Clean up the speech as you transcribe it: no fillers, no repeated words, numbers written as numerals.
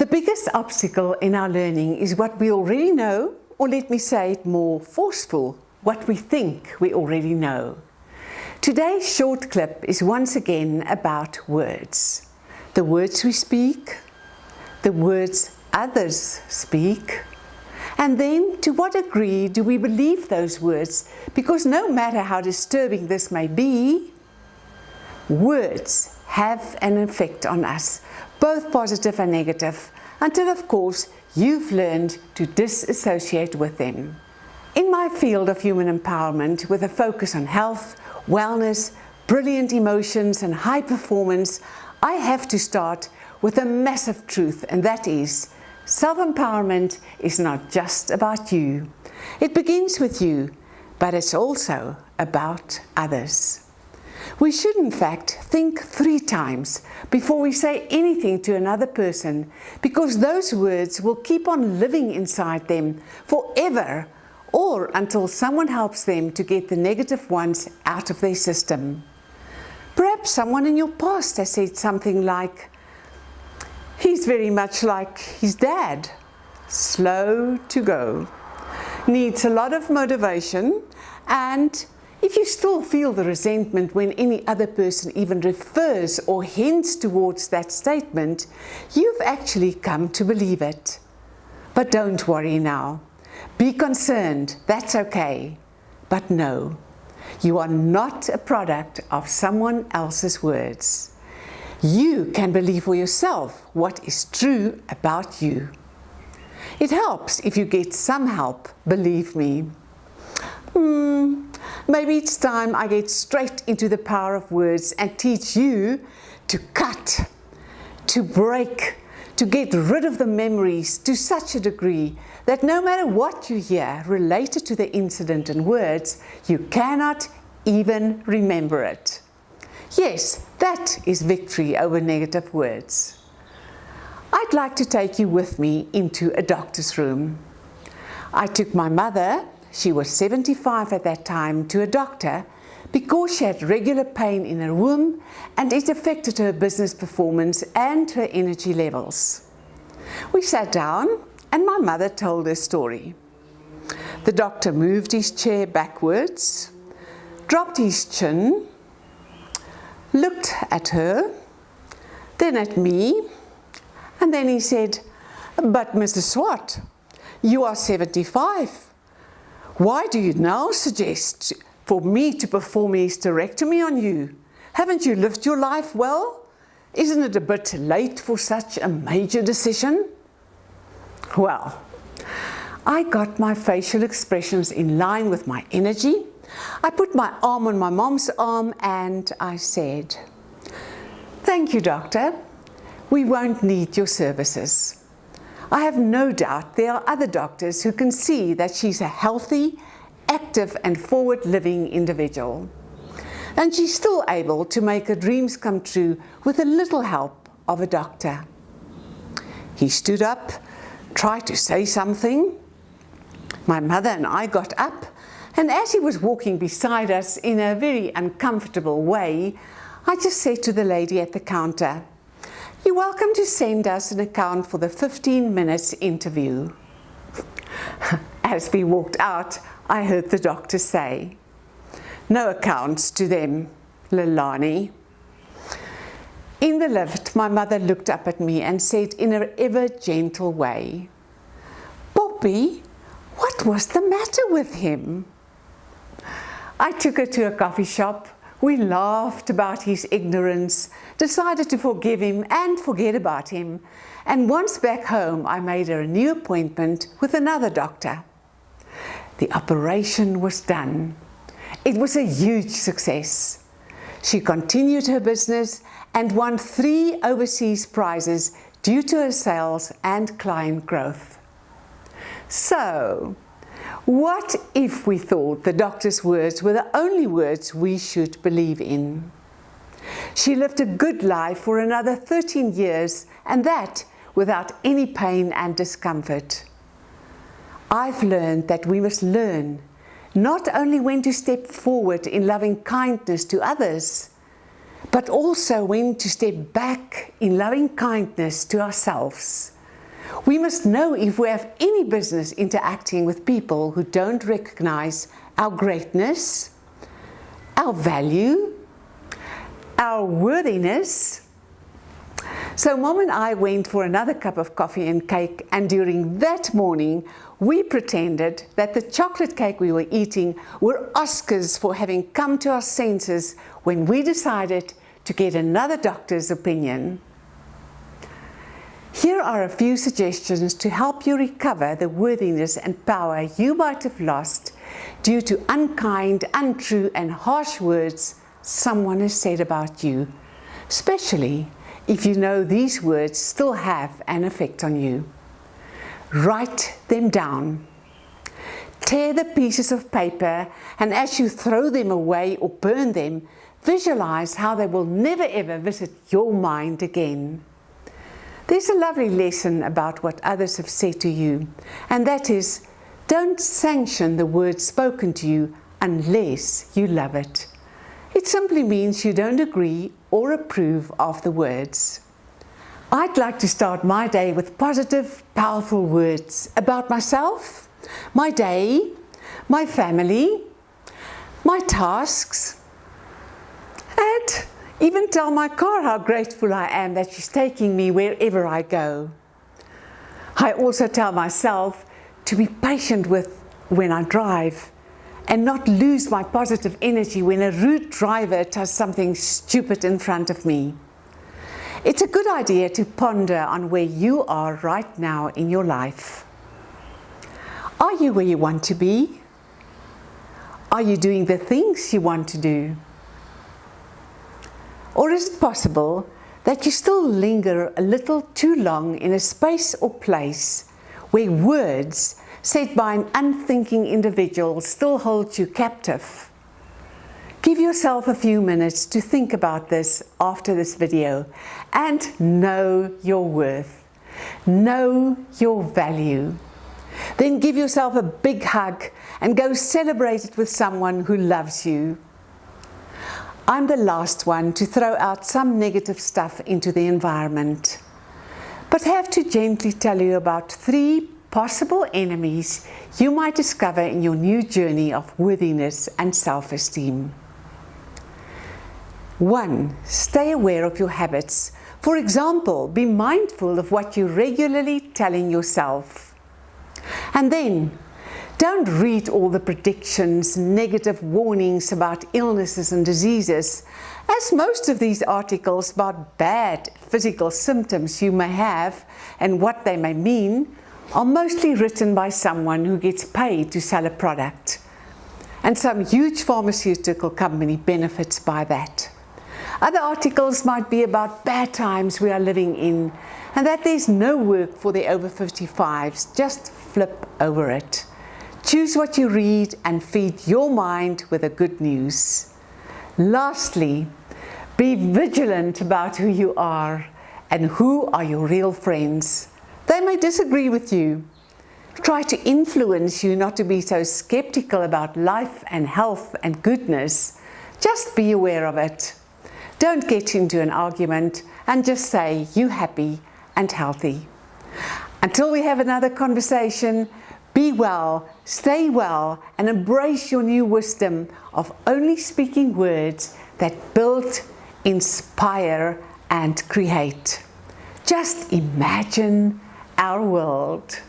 The biggest obstacle in our learning is what we already know, or let me say it more forceful, what we think we already know. Today's short clip is once again about words. The words we speak, the words others speak, and then to what degree do we believe those words? Because no matter how disturbing this may be, words have an effect on us, both positive and negative, until of course you've learned to disassociate with them. In my field of human empowerment, with a focus on health, wellness, brilliant emotions and high performance, I have to start with a massive truth, and that is, self-empowerment is not just about you. It begins with you, but it's also about others. We should in fact think 3 times before we say anything to another person, because those words will keep on living inside them forever, or until someone helps them to get the negative ones out of their system. Perhaps someone in your past has said something like, "He's very much like his dad, slow to go, needs a lot of motivation," and if you still feel the resentment when any other person even refers or hints towards that statement, you've actually come to believe it. But don't worry now. Be concerned, that's okay. But no, you are not a product of someone else's words. You can believe for yourself what is true about you. It helps if you get some help, believe me. Maybe it's time I get straight into the power of words and teach you to cut, to break, to get rid of the memories to such a degree that no matter what you hear related to the incident in words, you cannot even remember it. Yes, that is victory over negative words. I'd like to take you with me into a doctor's room. I took my mother, she was 75 at that time, to a doctor because she had regular pain in her womb and it affected her business performance and her energy levels. We sat down and my mother told her story. The doctor moved his chair backwards, dropped his chin, looked at her, then at me, and then he said, "But Mrs. Swart, you are 75. Why do you now suggest for me to perform a hysterectomy on you? Haven't you lived your life well? Isn't it a bit late for such a major decision?" Well, I got my facial expressions in line with my energy. I put my arm on my mom's arm and I said, "Thank you, doctor. We won't need your services. I have no doubt there are other doctors who can see that she's a healthy, active and forward-living individual. And she's still able to make her dreams come true with a little help of a doctor." He stood up, tried to say something. My mother and I got up, and as he was walking beside us in a very uncomfortable way, I just said to the lady at the counter, "You're welcome to send us an account for the 15 minutes interview." As we walked out, I heard the doctor say, "No accounts to them, Lilani." In the lift, my mother looked up at me and said in her ever gentle way, "Poppy, what was the matter with him?" I took her to a coffee shop. We laughed about his ignorance, decided to forgive him and forget about him, and once back home I made her a new appointment with another doctor. The operation was done. It was a huge success. She continued her business and won 3 overseas prizes due to her sales and client growth. So, what if we thought the doctor's words were the only words we should believe in? She lived a good life for another 13 years, and that without any pain and discomfort. I've learned that we must learn not only when to step forward in loving kindness to others, but also when to step back in loving kindness to ourselves. We must know if we have any business interacting with people who don't recognize our greatness, our value, our worthiness. So Mom and I went for another cup of coffee and cake, and during that morning we pretended that the chocolate cake we were eating were Oscars for having come to our senses when we decided to get another doctor's opinion. Here are a few suggestions to help you recover the worthiness and power you might have lost due to unkind, untrue and harsh words someone has said about you, especially if you know these words still have an effect on you. Write them down. Tear the pieces of paper, and as you throw them away or burn them, visualize how they will never ever visit your mind again. There's a lovely lesson about what others have said to you, and that is, don't sanction the words spoken to you unless you love it. It simply means you don't agree or approve of the words. I'd like to start my day with positive, powerful words about myself, my day, my family, my tasks, and even tell my car how grateful I am that she's taking me wherever I go. I also tell myself to be patient with when I drive and not lose my positive energy when a rude driver does something stupid in front of me. It's a good idea to ponder on where you are right now in your life. Are you where you want to be? Are you doing the things you want to do? Or is it possible that you still linger a little too long in a space or place where words said by an unthinking individual still hold you captive? Give yourself a few minutes to think about this after this video and know your worth. Know your value. Then give yourself a big hug and go celebrate it with someone who loves you. I'm the last one to throw out some negative stuff into the environment, but have to gently tell you about 3 possible enemies you might discover in your new journey of worthiness and self-esteem. 1. Stay aware of your habits. For example, be mindful of what you're regularly telling yourself. And then, don't read all the predictions, negative warnings about illnesses and diseases, as most of these articles about bad physical symptoms you may have and what they may mean are mostly written by someone who gets paid to sell a product. And some huge pharmaceutical company benefits by that. Other articles might be about bad times we are living in and that there's no work for the over 55s. Just flip over it. Choose what you read and feed your mind with the good news. Lastly, be vigilant about who you are and who are your real friends. They may disagree with you, try to influence you not to be so skeptical about life and health and goodness. Just be aware of it. Don't get into an argument and just say you're happy and healthy. Until we have another conversation, be well, stay well, and embrace your new wisdom of only speaking words that build, inspire, and create. Just imagine our world.